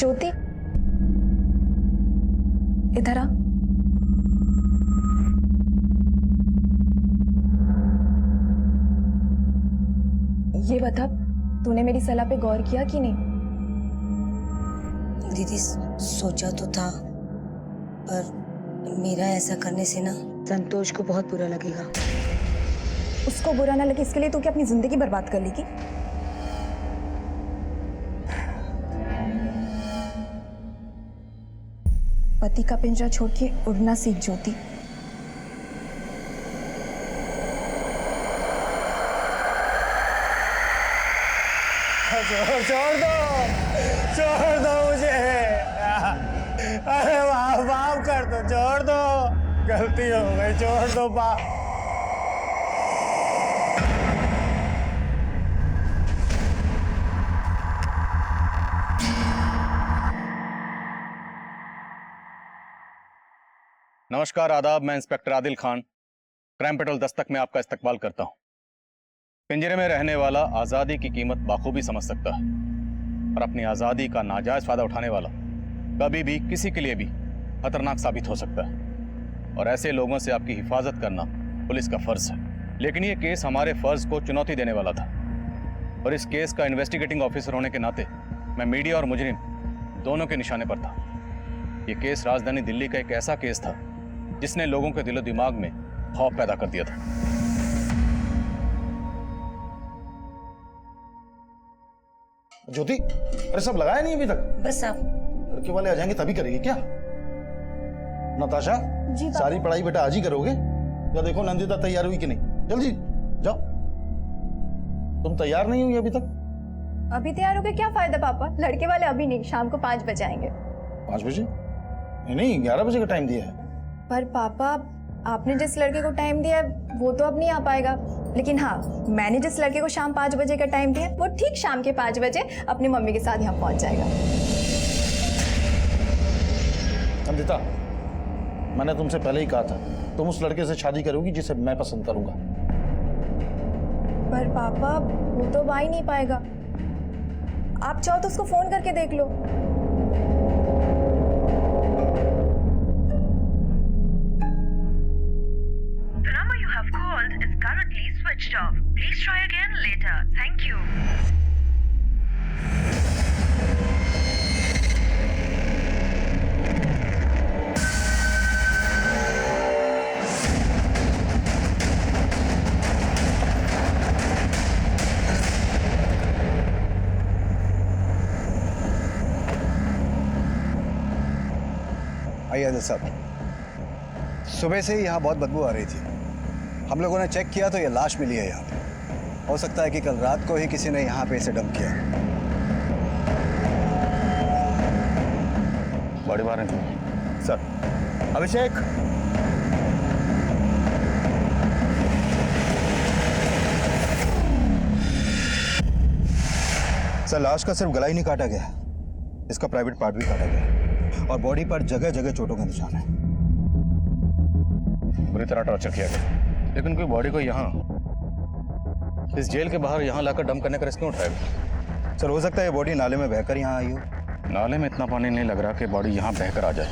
ज्योति, इधर आ। ये बता, तूने मेरी सलाह पे गौर किया कि नहीं? दीदी सोचा तो था, पर मेरा ऐसा करने से ना संतोष को बहुत बुरा लगेगा। उसको बुरा ना लगे इसके लिए तू क्या अपनी जिंदगी बर्बाद कर लेगी? पति का पिंजरा छोड़ के उड़ना सीख ज्योति। छोड़ दो मुझे। अरे माफ कर दो, छोड़ दो, गलती हो गई, छोड़ दो बाप। नमस्कार, आदाब। मैं inspector Adil Khan, crime petrol Dastak में आपका इस्तकबाल करता हूं। पिंजरे में रहने वाला आजादी की कीमत बाखूबी समझ सकता है और अपनी आजादी का नाजायज फायदा उठाने वाला कभी भी किसी के लिए भी खतरनाक साबित हो सकता है और ऐसे लोगों से आपकी हिफाजत करना पुलिस का फर्ज है। लेकिन यह केस हमारे फर्ज को चुनौती देने वाला था और इस केस का इन्वेस्टिगेटिंग ऑफिसर होने के नाते मैं मीडिया और मुजरिम दोनों के निशाने पर था। यह केस राजधानी दिल्ली का एक ऐसा केस था जिसने लोगों के दिलो दिमाग में खौफ पैदा कर दिया था। ज्योति, अरे सब लगाया नहीं अभी तक? बस आप लड़के वाले आ जाएंगे तभी करेगी क्या? नताशा, जी सारी पढ़ाई बेटा आज ही करोगे? या देखो नंदिता तैयार हुई कि नहीं, जल्दी जाओ। तुम तैयार नहीं हुई अभी तक? अभी तैयार हो गए क्या फायदा पापा? लड़के वाले अभी नहीं, शाम को 5 बजे आएंगे। 5 बजे? नहीं, 11 बजे का टाइम दिया है। पर पापा, आपने जिस लड़के को टाइम दिया है वो तो अब नहीं आ पाएगा, लेकिन हाँ, मैंने जिस लड़के को शाम 5 बजे का टाइम दिया वो ठीक शाम के 5 बजे अपनी मम्मी के साथ यहाँ पहुंच जाएगा। नंदिता, मैंने तुमसे पहले ही कहा था तुम उस लड़के से शादी करोगी जिसे मैं पसंद करूंगा। पर पापा, वो तो आ ही नहीं पाएगा। आप चाहो तो उसको फोन करके देख लो। Currently switched off. Please try again later. Thank you. आइए आदिल साहब, सुबह से ही यहाँ बहुत बदबू आ रही थी। हम लोगों ने चेक किया तो ये लाश मिली है यहाँ पे। हो सकता है कि कल रात को ही किसी ने यहाँ पे इसे डंप किया। बड़ी बात है सर। अभिषेक, सर, लाश का सिर्फ गला ही नहीं काटा गया, इसका प्राइवेट पार्ट भी काटा गया और बॉडी पर जगह जगह चोटों के निशान है। बुरी तरह टॉर्चर किया गया, लेकिन कोई बॉडी को यहाँ इस जेल के बाहर यहाँ लाकर डंप करने का रिस्क क्यों उठाएगा? सर, हो सकता है ये बॉडी नाले में बहकर यहाँ आई हो। नाले में इतना पानी नहीं लग रहा कि बॉडी यहाँ बहकर आ जाए।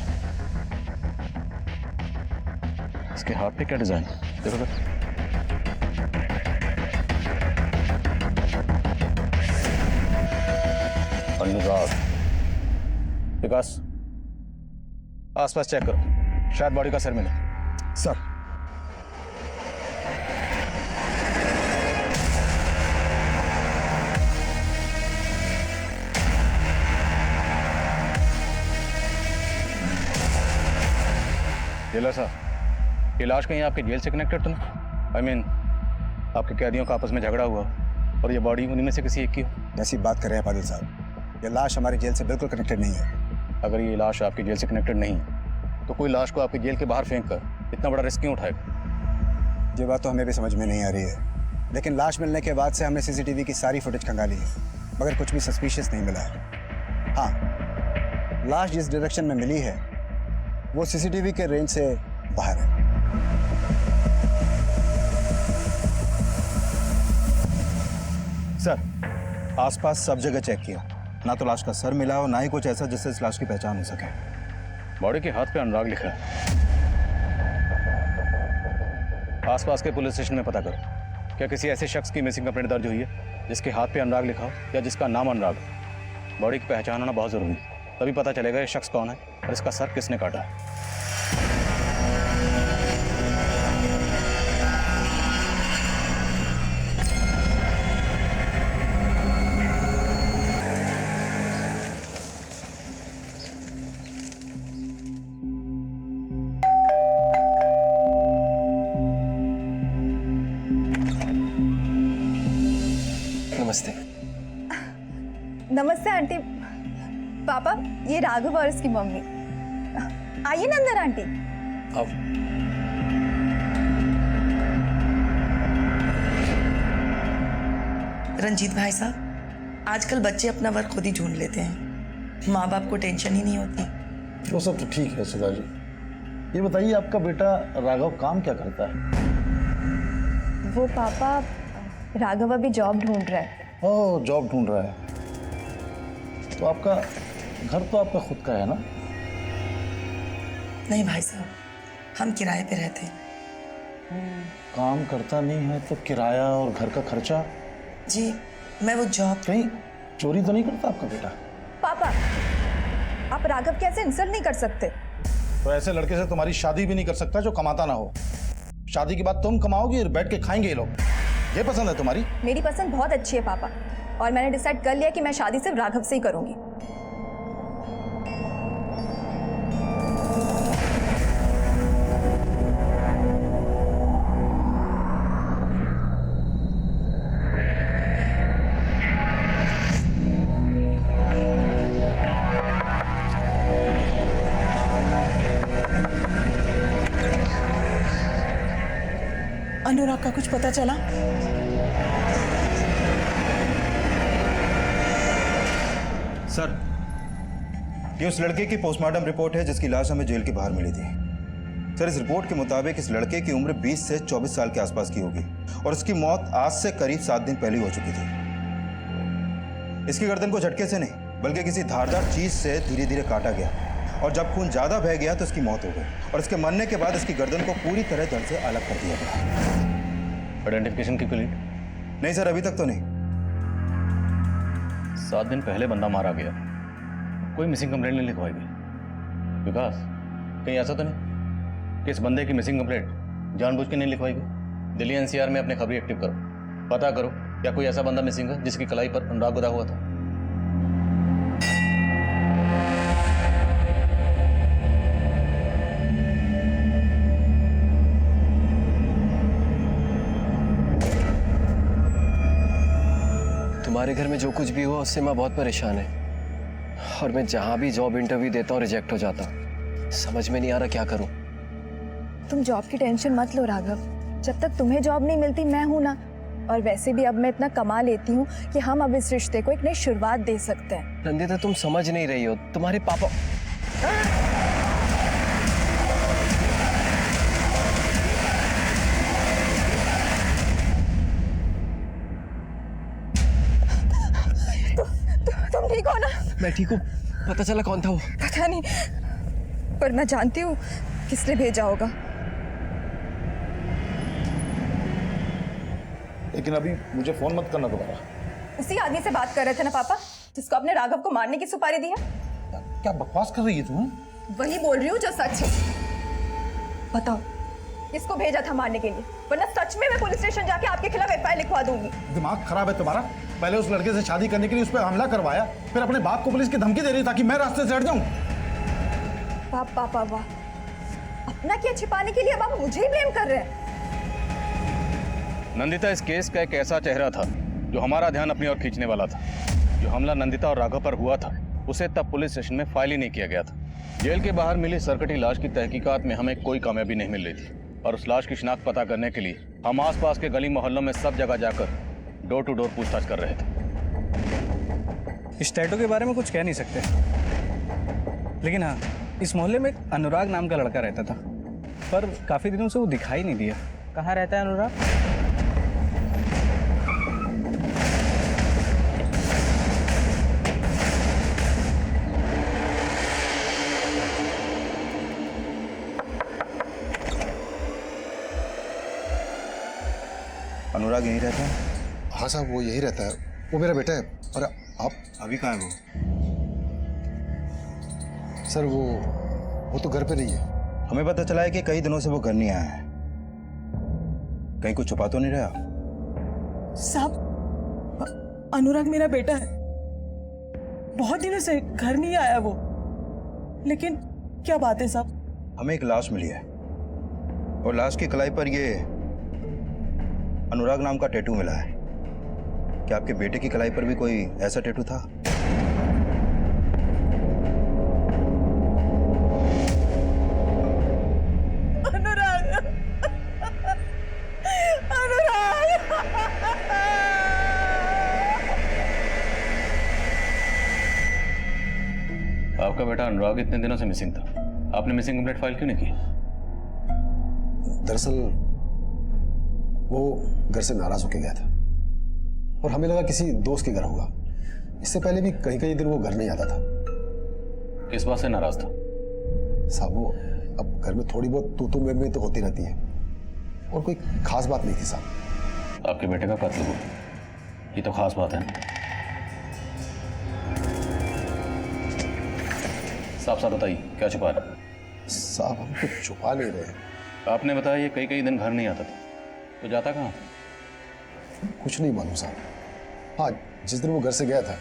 इसके हाथ पे क्या डिजाइन देखो तो। अनुराग, विकास, आसपास चेक करो, शायद बॉडी का सिर मिले। सर, जेलर साहब, ये लाश कहीं आपके जेल से कनेक्टेड तो ना? आई मीन, आपके कैदियों का आपस में झगड़ा हुआ और ये बॉडी उन्हीं में से किसी एक की हो? ऐसी बात कर रहे हैं पादिल साहब, ये लाश हमारी जेल से बिल्कुल कनेक्टेड नहीं है। अगर ये लाश आपकी जेल से कनेक्टेड नहीं तो कोई लाश को आपकी जेल के बाहर फेंक कर इतना बड़ा रिस्क क्यों उठाएगा? ये बात तो हमें भी समझ में नहीं आ रही है, लेकिन लाश मिलने के बाद से हमने सीसीटीवी की सारी फुटेज खंगाली है, मगर कुछ भी सस्पिशियस नहीं मिला है। हाँ, लाश जिस डायरेक्शन में मिली है वो सीसीटीवी के रेंज से बाहर है। सर, आसपास सब जगह चेक किया, ना तो लाश का सर मिला और ना ही कुछ ऐसा जिससे इस लाश की पहचान हो सके। बॉडी के हाथ पे अनुराग लिखा है। आसपास के पुलिस स्टेशन में पता करो, क्या किसी ऐसे शख्स की मिसिंग कंप्लेंट दर्ज हुई है जिसके हाथ पे अनुराग लिखा हो या जिसका नाम अनुराग हो। बॉडी की पहचान होना बहुत जरूरी है, तभी पता चलेगा ये शख्स कौन है और इसका सर किसने काटा है। नमस्ते। नमस्ते आंटी। पापा, ये राघव और इसकी मम्मी। आइए ना अंदर आंटी। अब रंजीत भाई साहब, आजकल बच्चे अपना वर्क खुद ही ढूंढ लेते हैं, माँ बाप को टेंशन ही नहीं होती। वो सब तो ठीक है सुधा जी। ये बताइए आपका बेटा राघव काम क्या करता है? वो पापा, राघव अभी जॉब ढूंढ रहा है। ओह, जॉब ढूंढ रहा है। तो आपका घर तो आपका खुद का है ना? नहीं भाई साहब, हम किराए पे रहते हैं। काम करता नहीं है तो किराया और घर का खर्चा? जी, मैं वो जॉब। कहीं चोरी तो नहीं करता आपका बेटा? पापा, आप राघव कैसे इंसल्ट नहीं कर सकते। तो ऐसे लड़के से तुम्हारी शादी भी नहीं कर सकता जो कमाता ना हो। शादी के बाद तुम कमाओगी और बैठ के खाएंगे ये लोग। ये पसंद है तुम्हारी? मेरी पसंद बहुत अच्छी है पापा, और मैंने डिसाइड कर लिया कि मैं शादी सिर्फ राघव से ही करूंगी। अनुराग का कुछ पता चला? सर, ये उस लड़के की पोस्टमार्टम रिपोर्ट है जिसकी लाश हमें जेल के बाहर मिली थी। सर, इस रिपोर्ट के मुताबिक इस लड़के की उम्र 20 से 24 साल के आसपास की होगी और इसकी मौत आज से करीब 7 दिन पहले हो चुकी थी। इसकी गर्दन को झटके से नहीं बल्कि किसी धारदार चीज से धीरे धीरे काटा गया और जब खून ज्यादा बह गया तो इसकी मौत हो गई और इसके मरने के बाद इसकी गर्दन को पूरी तरह धड़ से अलग कर दिया गया। आइडेंटिफिकेशन की क्लिक? नहीं सर, अभी तक तो नहीं। 7 दिन पहले बंदा मारा गया, कोई मिसिंग कंप्लेंट नहीं लिखवाई गई। विकास, कहीं ऐसा तो नहीं कि इस बंदे की मिसिंग कंप्लेंट जानबूझ के नहीं लिखवाई गई? दिल्ली एनसीआर में अपने खबरी एक्टिव करो, पता करो क्या कोई ऐसा बंदा मिसिंग है जिसकी कलाई पर अनुराग गुदा हुआ था। तुम्हारे घर में जो कुछ भी हुआ उससे माँ बहुत परेशान है और मैं जहाँ भी जॉब इंटरव्यू देता हूँ रिजेक्ट हो जाता हूँ। समझ में नहीं आ रहा क्या करूँ। तुम जॉब की टेंशन मत लो राघव, जब तक तुम्हें जॉब नहीं मिलती मैं हूं ना। और वैसे भी अब मैं इतना कमा लेती हूँ कि हम अब इस रिश्ते को एक नई शुरुआत दे सकते हैं। नंदिता, तुम समझ नहीं रही हो। तुम्हारे पापा तुम ठीक हो ना? मैं ठीक हूँ। पता चला कौन था वो? पता नहीं, पर मैं जानती हूँ किसने भेजा होगा। लेकिन अभी मुझे फोन मत करना दोबारा। उसी आदमी से बात कर रहे थे ना पापा, जिसको आपने राघव को मारने की सुपारी दी है। क्या बकवास कर रही है तुम? वही बोल रही हूँ जो सच है। बताओ, किसको भेजा था मारने के लिए, वरना सच में मैं पुलिस स्टेशन जाके आपके खिलाफ एफआईआर लिखवा दूंगी। दिमाग खराब है तुम्हारा? पहले उस लड़के से शादी करने के लिए उस पर हमला करवाया, फिर अपने बाप को पुलिस की धमकी दे रही ताकि मैं रास्ते से हट जाऊं। पापा वाह, अपना क्या छिपाने के लिए अब आप मुझे ही ब्लेम कर रहे हैं। नंदिता, इस केस का एक ऐसा चेहरा था जो हमारा ध्यान अपनी ओर खींचने वाला था। जो हमला नंदिता और राघव पर हुआ था उसे तब पुलिस स्टेशन में फाइल ही नहीं किया गया था। जेल के बाहर मिली सरकटी लाश की तहकीकात में हमें कोई कामयाबी नहीं मिल रही थी और उस लाश की शिनाख्त पता करने के लिए हम आसपास के गली मोहल्लों में सब जगह जाकर डोर टू डोर पूछताछ कर रहे थे। इस टैटू के बारे में कुछ कह नहीं सकते, लेकिन हाँ, इस मोहल्ले में एक अनुराग नाम का लड़का रहता था, पर काफी दिनों से वो दिखाई नहीं दिया। कहाँ रहता है अनुराग? अनुराग यहीं रहता है? हाँ साहब, वो यही रहता है, वो मेरा बेटा है। और आप? अभी कहाँ है वो? सर वो तो घर पे नहीं है। हमें पता चला है कि कई दिनों से वो घर नहीं आया है। कहीं कुछ छुपा तो नहीं रहा? साहब, अनुराग मेरा बेटा है, बहुत दिनों से घर नहीं आया वो। लेकिन क्या बात है साहब? हमें एक लाश मिली है और लाश की कलाई पर ये अनुराग नाम का टैटू मिला है। क्या आपके बेटे की कलाई पर भी कोई ऐसा टैटू था? अनुराग, अनुराग। आपका बेटा अनुराग इतने दिनों से मिसिंग था, आपने मिसिंग कंप्लेंट फाइल क्यों नहीं की? दरअसल वो घर से नाराज होके गया था और हमें लगा किसी दोस्त के घर होगा। इससे पहले भी कई कई दिन वो घर नहीं आता था। किस बात से नाराज था? साहब वो अब घर में थोड़ी बहुत तू में तो होती रहती है और कोई खास बात नहीं थी साहब। आपके बेटे का कत्ल हुआ, ये तो खास बात है ना। साफ साफ बताइए, क्या छुपा रहे? साहब हम कुछ छुपा नहीं रहे। आपने बताया ये कई दिन घर नहीं आता था, तो जाता कहाँ? कुछ नहीं मालूम साहब। हाँ, जिस दिन वो घर से गया था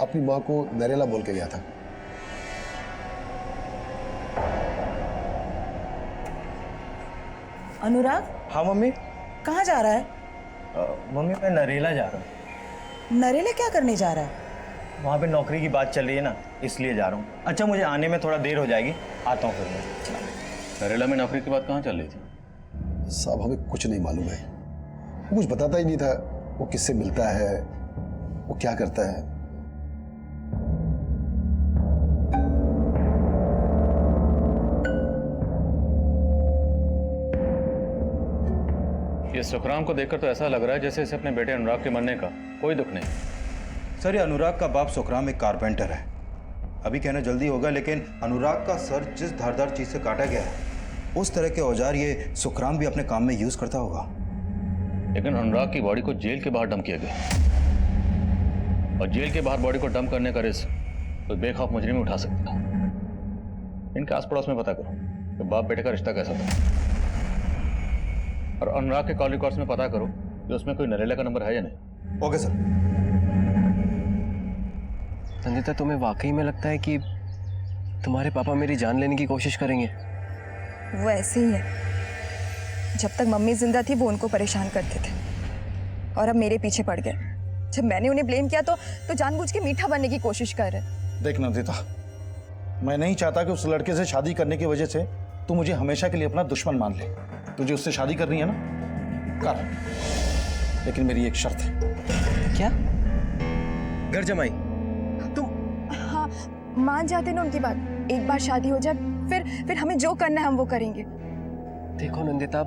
अपनी माँ को नरेला बोल के गया था। अनुराग, हाँ मम्मी। कहाँ जा रहा है? मम्मी मैं नरेला जा रहा हूँ। नरेला क्या करने जा रहा है? वहाँ पे नौकरी की बात चल रही है ना, इसलिए जा रहा हूँ। अच्छा मुझे आने में थोड़ा देर हो जाएगी, आता हूँ फिर मैं। नरेला में नौकरी की बात कहाँ चल रही थी? साहब हमें कुछ नहीं मालूम है, वो कुछ बताता ही नहीं था। वो किससे मिलता है, वो क्या करता है। ये सुखराम को देखकर तो ऐसा लग रहा है जैसे इसे अपने बेटे अनुराग के मरने का कोई दुख नहीं। सर ये अनुराग का बाप सुखराम एक कारपेंटर है। अभी कहना जल्दी होगा, लेकिन अनुराग का सर जिस धारदार चीज से काटा गया है उस तरह के औजार ये सुखराम भी अपने काम में यूज करता होगा। लेकिन अनुराग की बॉडी को जेल के बाहर डंप किया गया, और जेल के बाहर बॉडी को डंप करने का रिस्क तो बेखौफ मुजरिम उठा सकता है। इनके आस पड़ोस में पता करो कि बाप बेटे का रिश्ता कैसा था, और अनुराग के कॉल रिकॉर्ड्स में पता करो कि उसमें कोई नरेला का नंबर है या नहीं। Okay sir. नंदिता, तुम्हें वाकई में लगता है कि तुम्हारे पापा मेरी जान लेने की कोशिश करेंगे? वो ऐसे ही है, जब तक मम्मी जिंदा थी वो उनको परेशान करते थे और अब मेरे पीछे पड़ गए। जब मैंने उन्हें ब्लेम किया तो जानबूझ के मीठा बनने की कोशिश कर रहे। देख नंदिता, मैं नहीं चाहता कि उस लड़के से शादी करने की वजह से तू मुझे हमेशा के लिए अपना दुश्मन मान ले। तुझे उससे शादी करनी है ना, कर, लेकिन मेरी एक शर्त है। क्या? घर जमाई? हाँ, मान जाते ना उनकी बात। एक बार शादी हो जाए फिर हमें जो करना है हम वो करेंगे। देखो नंदिता,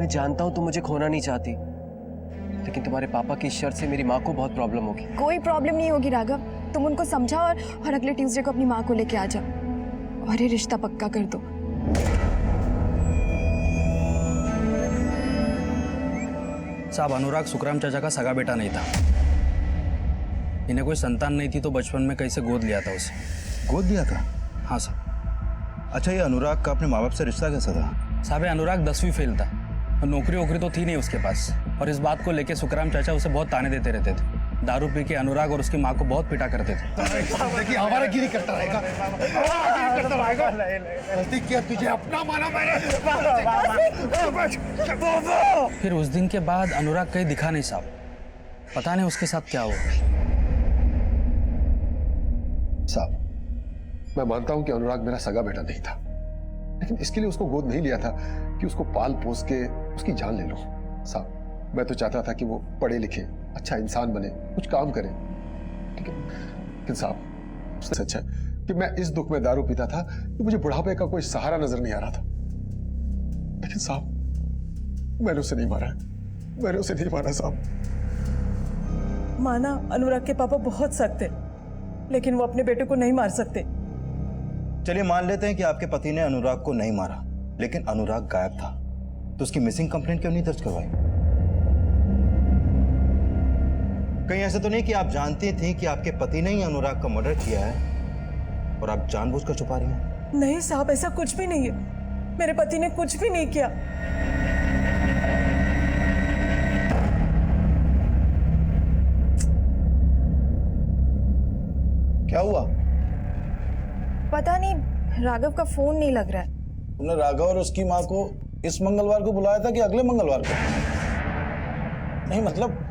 मैं जानता हूँ तुम मुझे खोना नहीं चाहती, लेकिन तुम्हारे पापा की शर्त से मेरी माँ को बहुत प्रॉब्लम होगी। कोई प्रॉब्लम नहीं होगी राघव, तुम उनको समझाओ और अगले ट्यूसडे को अपनी माँ को लेके आ जाओ और ये रिश्ता पक्का कर दो। साहब अनुराग सुखराम चाचा का सगा बेटा नहीं था। इन्हें कोई संतान नहीं थी तो बचपन में कहीं से गोद लिया था उसे। गोद दिया था? हाँ साहब। अच्छा ये अनुराग का अपने माँ बाप से रिश्ता कैसा था? साहब अनुराग 10वीं फेल था, नौकरी वोकरी तो थी नहीं उसके पास, और इस बात को लेके सुखराम चाचा उसे बहुत ताने देते रहते थे। दारू पी के अनुराग और उसकी माँ को बहुत पिटा करते थे। देखिए हमारा गिरी करता रहेगा, गलती किया तुझे अपना माना मैंने। फिर उस दिन के बाद अनुराग कहीं दिखा नहीं साहब, पता नहीं उसके साथ क्या हुआ। साहब मैं मानता हूं कि अनुराग मेरा सगा बेटा नहीं था, लेकिन इसके लिए उसको गोद नहीं लिया था कि उसको पाल पोस के उसकी जान ले लो। साहब मैं तो चाहता था कि वो पढ़े लिखे, अच्छा इंसान बने, कुछ काम करे, लेकिन साहब उससे अच्छा कि मैं इस दुख में दारू पीता था कि मुझे बुढ़ापे का कोई सहारा नजर नहीं आ रहा था। लेकिन साहब मैंने उसे नहीं मारा, मैंने उसे नहीं मारा साहब। माना अनुराग के पापा बहुत सख्त है, लेकिन वो अपने बेटे को नहीं मार सकते। चलिए मान लेते हैं कि आपके पति ने अनुराग को नहीं मारा, लेकिन अनुराग गायब था, तो उसकी मिसिंग कंप्लेंट क्यों नहीं दर्ज करवाई? कहीं ऐसा तो नहीं कि आप जानती थी कि आपके पति ने ही अनुराग का मर्डर किया है और आप जानबूझकर छुपा रही हैं? नहीं साहब, ऐसा कुछ भी नहीं है। मेरे पति ने कुछ भी नहीं किया। क्या हुआ? पता नहीं, राघव का फोन नहीं लग रहा है। तुमने राघव और उसकी माँ को इस मंगलवार को बुलाया था कि अगले मंगलवार को? नहीं मतलब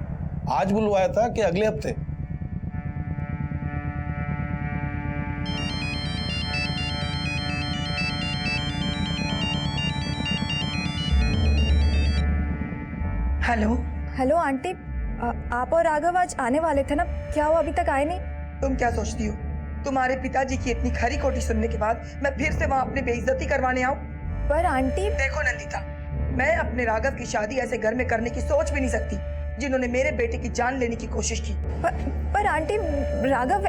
आज बुलवाया था कि अगले हफ्ते? हेलो। हेलो आंटी, आप और राघव आज आने वाले थे ना, क्या वो अभी तक आए नहीं? तुम क्या सोचती हो, तुम्हारे पिताजी की इतनी खरी खोटी सुनने के बाद मैं फिर से वहाँ अपनी बेइज्जती करवाने आऊँ? पर आंटी, देखो नंदिता, मैं अपने राघव की शादी ऐसे घर में करने की सोच भी नहीं सकती जिन्होंने मेरे बेटे की जान लेने की कोशिश की। पर आंटी, राघव।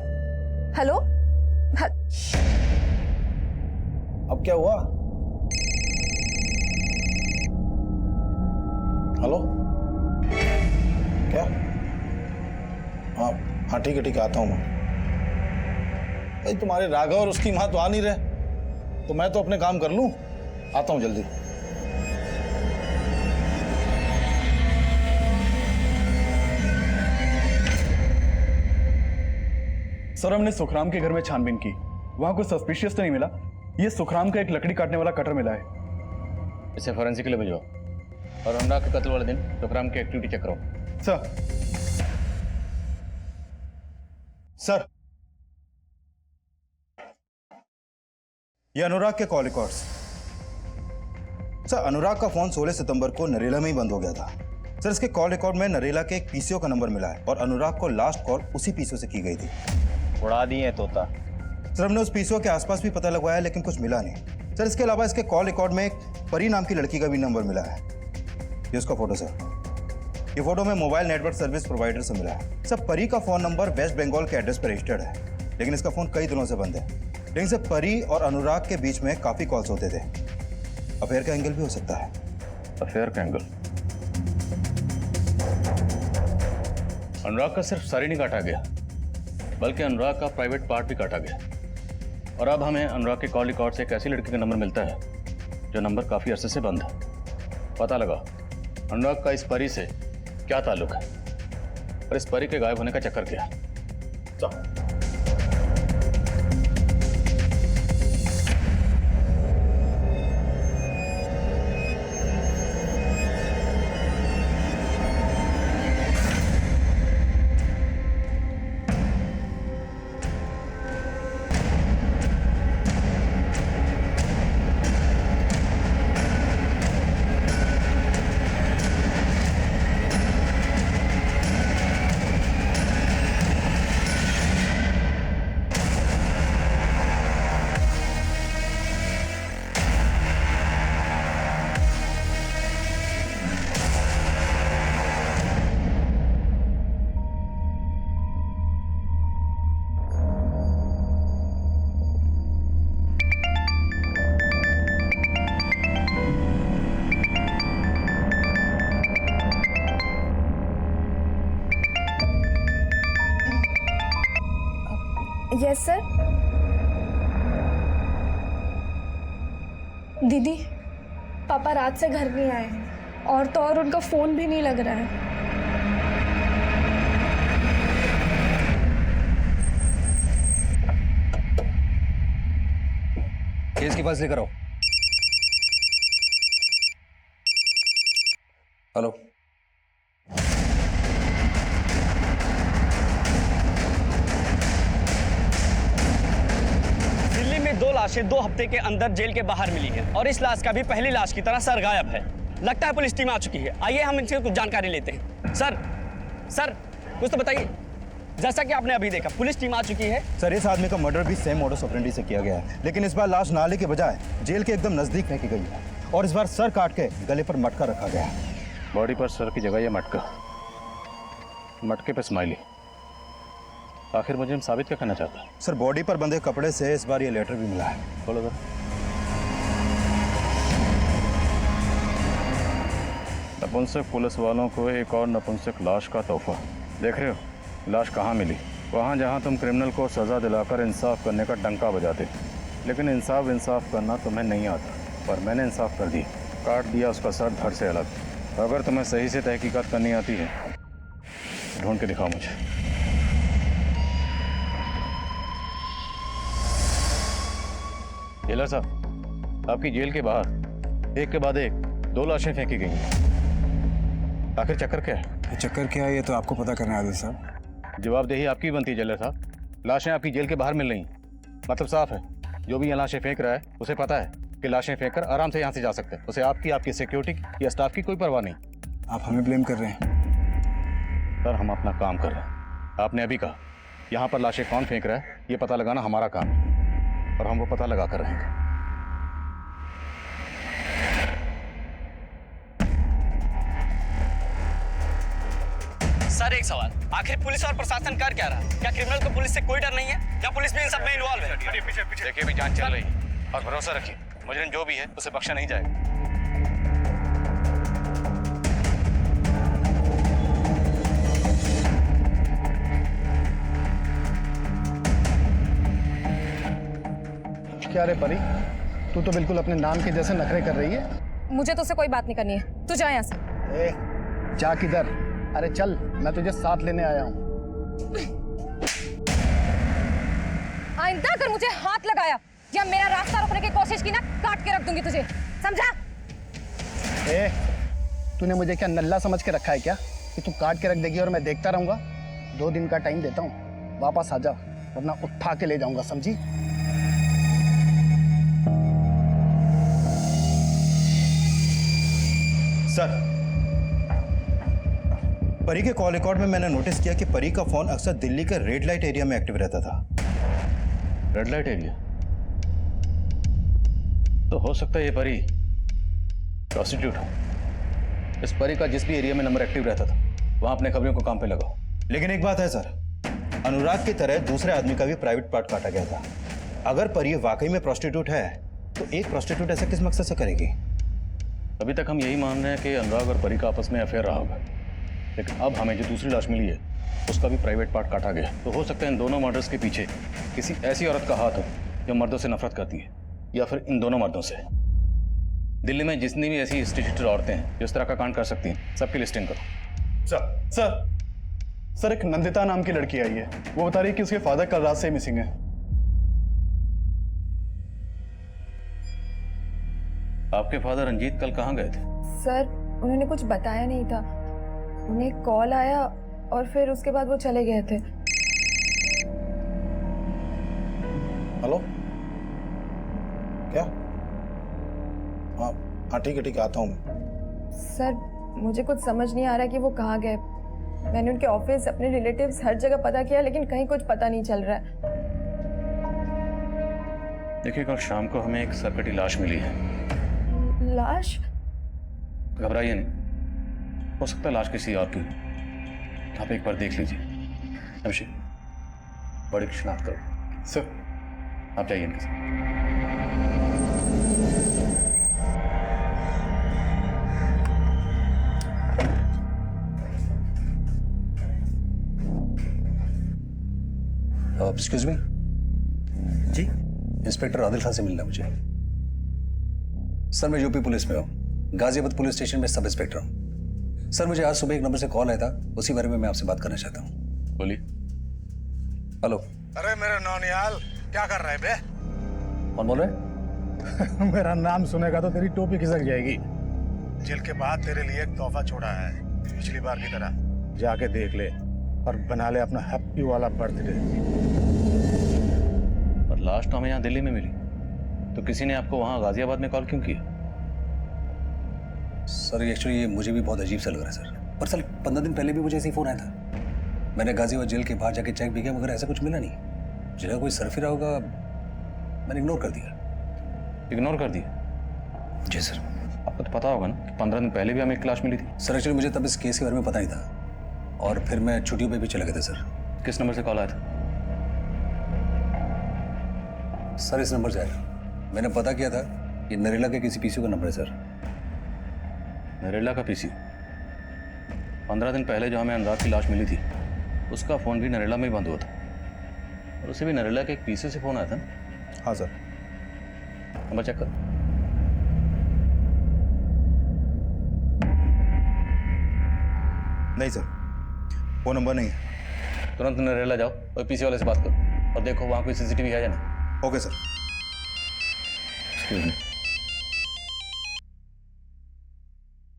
हेलो। अब क्या हुआ? हेलो, क्या? हाँ ठीक है ठीक है, आता हूँ मैं। भाई तुम्हारे राघव और उसकी माँ तो आ नहीं रहे, तो मैं तो अपने काम कर लूं, आता हूँ जल्दी। सर, हमने सुखराम के घर में छानबीन की, वहां कुछ सस्पिशियस तो नहीं मिला। ये सुखराम का एक लकड़ी काटने वाला कटर मिला है। इसे फॉरेंसिक के लिए भिजवाओ और अनुराग के कत्ल वाले दिन सुखराम की एक्टिविटी चेक करो। सर। सर, ये अनुराग के कॉल रिकॉर्ड्स। सर, अनुराग का फोन 16 सितंबर को नरेला में ही बंद हो गया था। सर, इसके कॉल रिकॉर्ड में नरेला के एक पीसीओ का नंबर मिला है और अनुराग को लास्ट कॉल उसी पीसीओ से की गई थी। उड़ा दिए तोता। सर, हमने उस पीसीओ के आसपास भी पता लगवाया लेकिन कुछ मिला नहीं। सर, इसके अलावा इसके कॉल रिकॉर्ड में एक परी नाम की लड़की का भी नंबर मिला है। ये उसका फोटो सर। ये फोटो में मोबाइल नेटवर्क सर्विस प्रोवाइडर से मिला है। सर, परी का फोन नंबर वेस्ट बंगाल के एड्रेस पर रजिस्टर्ड है, लेकिन इसका फोन कई दिनों से बंद है। लेकिन सर, परी और अनुराग के बीच में काफी कॉल्स होते थे। अफेयर का एंगल भी हो सकता है। अफेयर का एंगल? अनुराग का सिर्फ सर ही नहीं काटा गया, बल्कि अनुराग का प्राइवेट पार्ट भी काटा गया। और अब हमें अनुराग के कॉल रिकॉर्ड से एक ऐसी लड़की का नंबर मिलता है जो नंबर काफी अरसे से बंद है। पता लगा अनुराग का इस परी से क्या ताल्लुक है और इस परी के गायब होने का चक्कर क्या है। जाओ। Yes sir. दीदी, पापा रात से घर नहीं आए और तो और उनका फोन भी नहीं लग रहा है। केस की फाइल लेकर आओ। हेलो, दिल्ली में 2 लाशें 2 हफ्ते के अंदर जेल के बाहर मिली हैं और इस लाश का भी पहली लाश की तरह सर गायब है। लगता है पुलिस टीम आ चुकी है। आइए हम इनसे कुछ जानकारी लेते हैं। सर कुछ तो बताइए। जैसा कि आपने अभी देखा, पुलिस टीम आ चुकी है। सर, इस आदमी का मर्डर भी सेम मोडस ऑपरेंडी से किया गया है, लेकिन इस बार लाश नाले के बजाय जेल के एकदम नजदीक फेंकी गई है और इस बार सर काट के गले पर मटका रखा गया है। बॉडी पर सर की जगह ये मटका, मटके पे स्माइली। आखिर मुझे हम साबित क्या करना चाहता है? सर, बॉडी पर बंधे कपड़े से इस बार ये लेटर भी मिला है। बोलो सर। नपुंसक पुलिस वालों को एक और नपुंसक लाश का तोहफा। देख रहे हो, लाश कहाँ मिली? वहाँ जहाँ तुम क्रिमिनल को सज़ा दिलाकर इंसाफ करने का डंका बजाते। लेकिन इंसाफ करना तुम्हें नहीं आता, पर मैंने इंसाफ कर दी, काट दिया उसका सर धड़ से अलग। अगर तुम्हें सही से तहकीकात करनी आती है ढूंढ के दिखाओ मुझे। जेलर साहब, आपकी जेल के बाहर एक के बाद एक 2 लाशें फेंकी गई हैं। आखिर चक्कर क्या है? ये चक्कर क्या है ये तो आपको पता करना है आदिल साहब। जवाबदेही आपकी बनती है जेलर साहब। लाशें आपकी जेल के बाहर मिल रही, मतलब साफ है जो भी यहाँ लाशें फेंक रहा है उसे पता है कि लाशें फेंक कर आराम से यहाँ से जा सकते हैं। उसे आपकी सिक्योरिटी या स्टाफ की कोई परवाह नहीं। आप हमें ब्लेम कर रहे हैं? सर, हम अपना काम कर रहे हैं। आपने अभी कहा यहाँ पर लाशें कौन फेंक रहा है ये पता लगाना हमारा काम है, और हम वो पता लगा कर रहेंगे। सर एक सवाल, आखिर पुलिस और प्रशासन कर क्या रहा है? क्या क्रिमिनल को पुलिस से कोई डर नहीं है? क्या पुलिस भी इन सब में इन्वॉल्व है? देखिए भी जांच चल रही है और भरोसा रखिए मुजरिम जो भी है उसे बख्शा नहीं जाएगा। क्या रे परी, तू तो बिल्कुल अपने नाम के जैसे नखरे कर रही है। मुझे तो उससे कोई बात नहीं करनी है, तू जा यहाँ से। ए, जा किधर? अरे चल, मैं तुझे साथ लेने आया हूँ। आइंदा अगर मुझे हाथ लगाया या मेरा रास्ता रोकने की कोशिश की ना, काट के रख दूंगी तुझे, समझा? ए, तूने मुझे क्या नल्ला समझ के रखा है क्या कि तू काट के रख देगी और मैं देखता रहूंगा? 2 दिन का टाइम देता हूँ, वापस आ जा वरना उठा के ले जाऊंगा, समझी? सर, परी के कॉल रिकॉर्ड में मैंने नोटिस किया कि परी का फोन अक्सर दिल्ली के रेड लाइट एरिया में एक्टिव रहता था। Red light area? तो हो सकता है ये परी प्रोस्टिट्यूट हो। इस परी का जिस भी एरिया में नंबर एक्टिव रहता था वहां अपने खबरियों को काम पे लगाओ। लेकिन एक बात है सर, अनुराग की तरह दूसरे आदमी का भी प्राइवेट पार्ट काटा गया था। अगर परी वाकई में प्रोस्टिट्यूट है तो एक प्रोस्टिट्यूट ऐसा किस मकसद से करेगी? अभी तक हम यही मान रहे हैं कि अनुराग और परी का आपस में अफेयर रहा होगा, लेकिन अब हमें जो दूसरी लाश मिली है उसका भी प्राइवेट पार्ट काटा गया। तो हो सकता है इन दोनों मर्डर्स के पीछे किसी ऐसी औरत का हाथ हो जो मर्दों से नफरत करती है, या फिर इन दोनों मर्दों से। दिल्ली में जितनी भी ऐसी इंस्टीट्यूटेड औरतें हैं जो इस तरह का कांड कर सकती हैं, सबकी लिस्टिंग करो। सर एक नंदिता नाम की लड़की आई है, वो बता रही है कि उसके फादर कल रात से मिसिंग है। आपके फादर रंजीत कल कहाँ गए थे? सर, उन्होंने कुछ बताया नहीं था। उन्हें कॉल आया और फिर उसके बाद वो चले गए थे। हेलो, क्या? हाँ ठीक है, आता हूँ मैं। सर, मुझे कुछ समझ नहीं आ रहा कि वो कहाँ गए। मैंने उनके ऑफिस, अपने रिलेटिव्स, हर जगह पता किया लेकिन कहीं कुछ पता नहीं चल रहा है। देखिए, कल शाम को हमें एक सरकटी लाश मिली है। लाश? घबराइए नहीं, हो सकता है लाश किसी और की। आप एक बार देख लीजिए। अभिषेक, बड़ी की शिनाख्त करो। सर, आप जाइए इनके साथ। एक्सक्यूज मी जी, इंस्पेक्टर आदिल खान से मिलना मुझे। सर, मैं यूपी पुलिस में हूँ, गाजियाबाद पुलिस स्टेशन में सब इंस्पेक्टर हूँ। सर, मुझे आज सुबह एक नंबर से कॉल आया था, उसी बारे में मैं आपसे बात करना चाहता हूँ। बोलिए। हेलो। अरे मेरे नौनियाल, क्या कर रहे बे? कौन बोल रहे हैं? मेरा नाम सुनेगा तो तेरी टोपी खिसक जाएगी। जेल के बाद तेरे लिए एक तोहफा छोड़ा है, पिछली बार की तरह। जाके देख ले और बना ले अपना हैप्पी वाला बर्थडे। और लाश तो हमें यहाँ दिल्ली में मिली, तो किसी ने आपको वहाँ गाजियाबाद में कॉल क्यों किया? सर, एक्चुअली ये मुझे भी बहुत अजीब सा लग रहा है सर। पर सर, 15 दिन पहले भी मुझे ऐसे ही फोन आया था। मैंने गाजियाबाद जेल के बाहर जाके चेक भी किया मगर ऐसा कुछ मिला नहीं। जगह कोई सरफिरा होगा, मैंने इग्नोर कर दिया। इग्नोर कर दिया? जी सर। आपको तो पता होगा ना कि 15 दिन पहले भी हमें एक लाश मिली थी। सर, एक्चुअली मुझे तब इस केस के बारे में पता नहीं था और फिर मैं छुट्टियों पे भी चला गया था सर। किस नंबर से कॉल आया था? सर, इस नंबर से आया। मैंने पता किया था, ये नरेला के किसी पीसी का नंबर है सर। नरेला का पीसी? 15 दिन पहले जो हमें अनुराग की लाश मिली थी उसका फोन भी नरेला में ही बंद हुआ था और उसे भी नरेला के एक पीसी से फोन आया था ना? हाँ सर। नंबर चेक कर। नहीं सर, वो नंबर नहीं है। तुरंत नरेला जाओ और पीसी वाले से बात करो और देखो वहां कोई सीसीटीवी है या नहीं। Okay sir. Excuse me.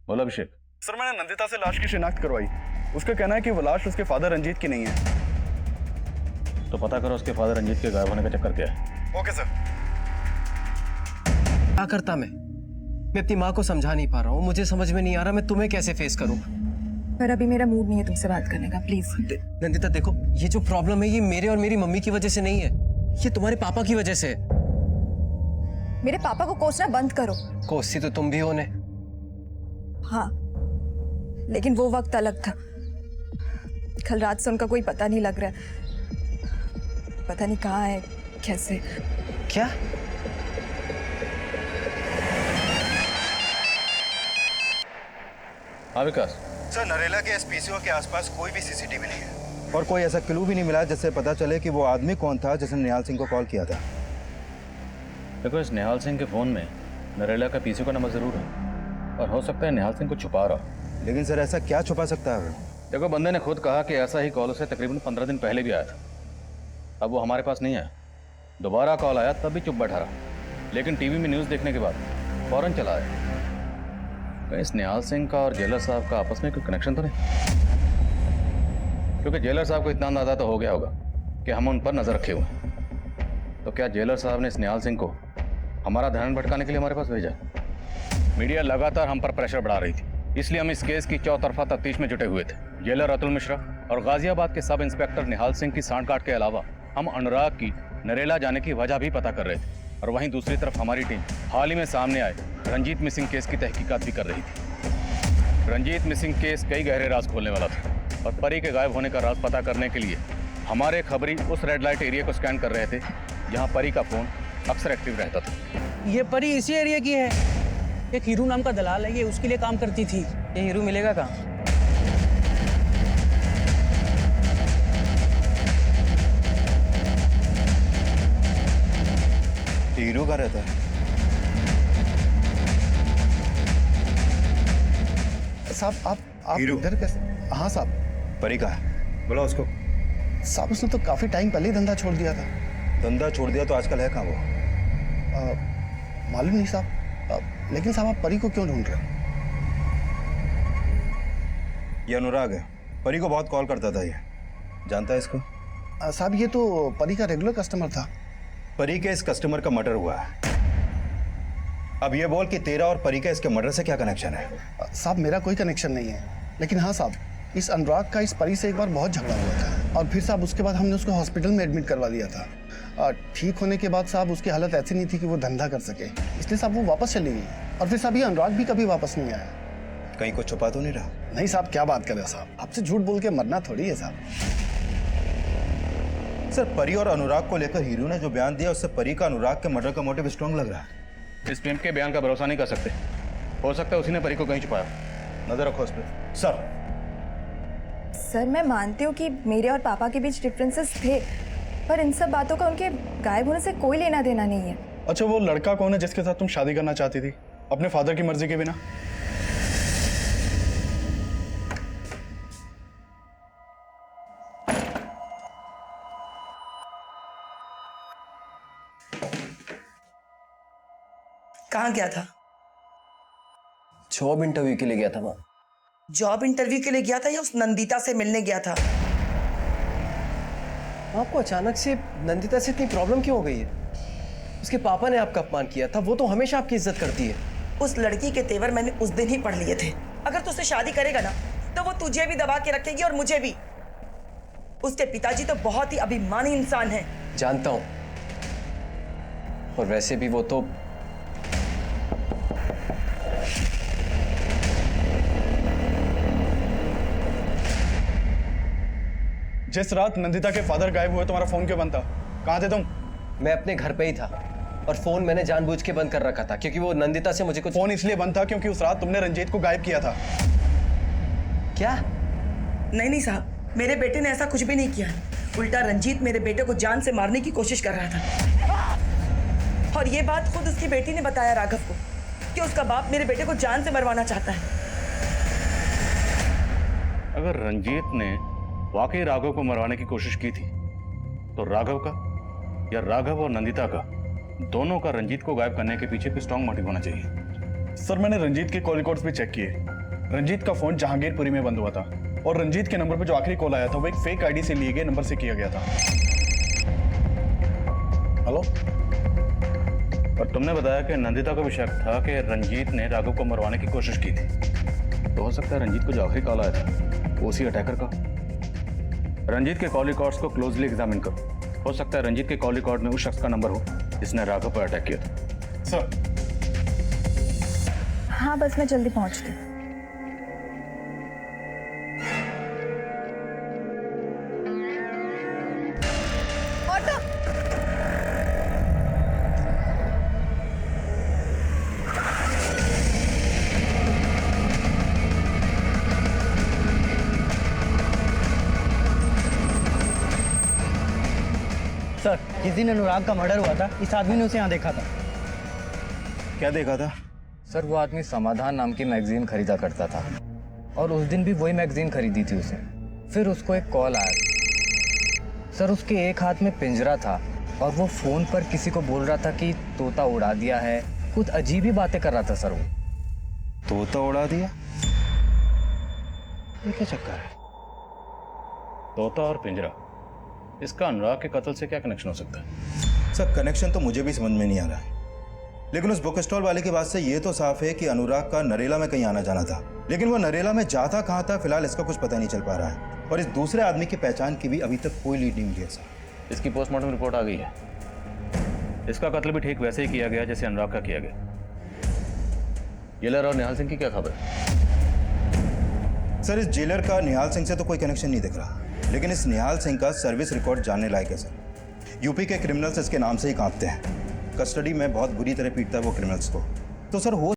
बोलो अभिषेक। सर मैंने नंदिता से लाश की शिनाख्त करवाई। उसका कहना है कि वो लाश उसके फादर रंजीत की नहीं है। तो पता करो उसके फादर रंजीत के गायब होने का चक्कर क्या है। Okay sir. क्या करता मैं अपनी माँ को समझा नहीं पा रहा हूँ। मुझे समझ में नहीं आ रहा मैं तुम्हें कैसे फेस करूँ। पर अभी मेरा मूड नहीं है तुमसे बात करने का, प्लीज। नंदिता देखो, ये जो प्रॉब्लम है ये मेरे और मेरी मम्मी की वजह से नहीं है, ये तुम्हारे पापा की वजह से है। मेरे पापा को कोसना बंद करो। कोसती तो तुम भी हो ने। हाँ, लेकिन वो वक्त अलग था। कल रात से उनका कोई पता नहीं लग रहा है। पता नहीं कहाँ है, कैसे। क्या? हाँ विकास। सर, नरेला के एसपीसीओ के आसपास कोई भी सीसीटीवी नहीं है और कोई ऐसा क्लू भी नहीं मिला जिससे पता चले कि वो आदमी कौन था जिसने निहाल सिंह को कॉल किया था। देखो, इस निहाल सिंह के फोन में नरेला का पीसी का नंबर जरूर है और हो सकता है निहाल सिंह को छुपा रहा। लेकिन सर ऐसा क्या छुपा सकता है? देखो, बंदे ने खुद कहा कि ऐसा ही कॉल उसे तकरीबन 15 दिन पहले भी आया था। अब वो हमारे पास नहीं आया। दोबारा कॉल आया तब भी चुप बैठा रहा, लेकिन टीवी में न्यूज़ देखने के बाद फौरन चला आया। इस निहाल सिंह का और जेलर साहब का आपस में कोई कनेक्शन तो नहीं? क्योंकि जेलर साहब को इतना अंदाजा तो हो गया होगा कि हम उन पर नजर रखे हुए हैं। तो क्या जेलर साहब ने इस निहाल सिंह को हमारा ध्यान भटकाने के लिए हमारे पास भेजा? मीडिया लगातार हम पर प्रेशर बढ़ा रही थी, इसलिए हम इस केस की चौतरफा तफ्तीश में जुटे हुए थे। जेलर अतुल मिश्रा और गाजियाबाद के सब इंस्पेक्टर निहाल सिंह की सांठगांठ के अलावा हम अनुराग की नरेला जाने की वजह भी पता कर रहे थे। और वहीं दूसरी तरफ हमारी टीम हाल ही में सामने आए रंजीत मिसिंग केस की तहकीकात भी कर रही थी। रंजीत मिसिंग केस कई गहरे राज खोलने वाला था और परी के गायब होने का राज पता करने के लिए हमारे खबरी उस रेड लाइट एरिया को स्कैन कर रहे थे जहां परी का फोन अक्सर एक्टिव रहता था। ये परी इसी एरिया की है। एक हीरू नाम का दलाल है, ये उसके लिए काम करती थी। ये हीरू मिलेगा कहाँ? हीरो का रहता है। साहब आप इधर कैसे? हाँ साहब। परी का है, बुलाओ उसको। साहब उसने तो काफी टाइम पहले ही धंधा छोड़ दिया था। धंधा छोड़ दिया तो आजकल है कहाँ वो? मालूम नहीं साहब। लेकिन साहब आप परी को क्यों ढूंढ रहे हो? ये अनुराग है, परी को बहुत कॉल करता था। ये जानता है इसको? साहब ये तो परी का रेगुलर कस्टमर था। परी के इस कस्टमर का मर्डर हुआ है। अब ये बोल कि तेरा और परी का इसके मर्डर से क्या कनेक्शन है? साहब मेरा कोई कनेक्शन नहीं है, लेकिन हाँ साहब इस अनुराग का इस परी से एक बार बहुत झगड़ा हुआ था और फिर साहब उसके बाद हमने उसको हॉस्पिटल में एडमिट करवा दिया था। ठीक होने के बाद साहब उसकी हालत ऐसी नहीं थी कि वो धंधा कर सके, इसलिए साहब वो वापस चली गई। और फिर साहब ये अनुराग भी कभी वापस नहीं आया। कहीं को छुपा तो नहीं रहा? नहीं साहब, क्या बात कर रहे हो साहब, आपसे झूठ बोल के मरना थोड़ी है साहब। सर, परी और अनुराग को लेकर हीरू ने जो बयान दिया उससे परी का अनुराग के मर्डर का मोटिव स्ट्रांग लग रहा है। इस प्रेम के बयान का भरोसा नहीं कर सकते, हो सकता है उसी ने परी को कहीं छुपाया। नजर रखो उस पर। सर मैं मानती हूँ कि मेरे और पापा के बीच डिफरेंसेस थे, पर इन सब बातों का उनके गायब होने से कोई लेना देना नहीं है। अच्छा, वो लड़का कौन है जिसके साथ तुम शादी करना चाहती थी अपने फादर की मर्जी के बिना? कहाँ गया था? जॉब इंटरव्यू के लिए गया था। वहाँ जॉब इंटरव्यू के लिए गया था या उस नंदिता से मिलने गया था? आपको अचानक से नंदिता से इतनी प्रॉब्लम क्यों हो गई है? उसके पापा ने आपका अपमान किया था, वो तो हमेशा आपकी इज्जत करती है। उस लड़की के तेवर मैंने उस दिन ही पढ़ लिए थे। अगर तू उससे शादी करेगा ना तो वो तुझे भी दबा के रखेगी और मुझे भी। उसके पिताजी तो बहुत ही अभिमानी इंसान हैं। जानता हूं, और वैसे भी वो तो जिस रात नंदिता के फादर गायब हुए तुम्हारा फोन क्यों बंद था? कहाँ थे तुम? मैं अपने घर पे ही था और फोन मैंने जानबूझ के बंद कर रखा था क्योंकि वो नंदिता से मुझे कुछ। फोन इसलिए बंद था क्योंकि उस रात तुमने रंजीत को गायब किया था। क्या? नहीं साहब, मेरे बेटे ने ऐसा कुछ भी नहीं किया है। उल्टा रंजीत मेरे बेटे को जान से मारने की कोशिश कर रहा था। और ये बात खुद उसकी बेटी ने बताया राघव को कि उसका बाप मेरे बेटे को जान से मरवाना चाहता है। अगर रंजीत ने वाकई राघव को मरवाने की कोशिश की थी तो राघव का या राघव और नंदिता का दोनों का रंजीत को गायब करने के पीछे कोई स्ट्रॉन्ग मोटिव होना चाहिए। सर मैंने रंजीत के कॉल रिकॉर्ड्स भी चेक किए। रंजीत का फोन जहांगीरपुरी में बंद हुआ था और रंजीत के नंबर पर जो आखिरी कॉल आया था वो एक फेक आईडी से लिए गए नंबर से किया गया था। हेलो। और तुमने बताया कि नंदिता को भी शक था कि रंजीत ने राघव को मरवाने की कोशिश की थी। तो हो सकता है रंजीत को जो आखिरी कॉल आया था वो उसी अटैकर का। रंजीत के कॉल रिकॉर्ड्स को क्लोजली एग्जामिन करो। हो सकता है रंजीत के कॉल रिकॉर्ड में उस शख्स का नंबर हो जिसने राघव पर अटैक किया था। सर। हाँ बस मैं जल्दी पहुंचती हूँ। सर जिस दिन अनुराग का मर्डर हुआ था इस आदमी ने उसे यहाँ देखा था। क्या देखा था? सर वो आदमी समाधान नाम की मैगजीन खरीदा करता था और उस दिन भी वही मैगजीन खरीदी थी उसे। फिर उसको एक कॉल आया। सर उसके एक हाथ में पिंजरा था और वो फोन पर किसी को बोल रहा था कि तोता उड़ा दिया है। कुछ अजीब ही बातें कर रहा था सर वो। तोता उड़ा दिया? ये क्या चक्कर है? तोता और पिंजरा, इसका अनुराग के कत्ल से क्या कनेक्शन हो सकता है? सर कनेक्शन तो मुझे भी समझ में नहीं आ रहा है, लेकिन उस बुक स्टॉल वाले की बात से ये तो साफ है कि अनुराग का नरेला में कहीं आना जाना था, लेकिन वो नरेला में जाता कहाँ था फिलहाल इसका कुछ पता नहीं चल पा रहा है। और इस दूसरे आदमी की पहचान की भी अभी तक कोई लीड नहीं मिली है सर। इसकी पोस्टमार्टम रिपोर्ट आ गई है। इसका कत्ल भी ठीक वैसे ही किया गया जैसे अनुराग का किया गया। जेलर और निहाल सिंह की क्या खबर? सर इस जेलर का निहाल सिंह से तो कोई कनेक्शन नहीं दिख रहा, लेकिन इस निहाल सिंह का सर्विस रिकॉर्ड जानने लायक है सर। यूपी के क्रिमिनल्स इसके नाम से ही कांपते हैं। कस्टडी में बहुत बुरी तरह पीटता है वो क्रिमिनल्स को। तो सर हो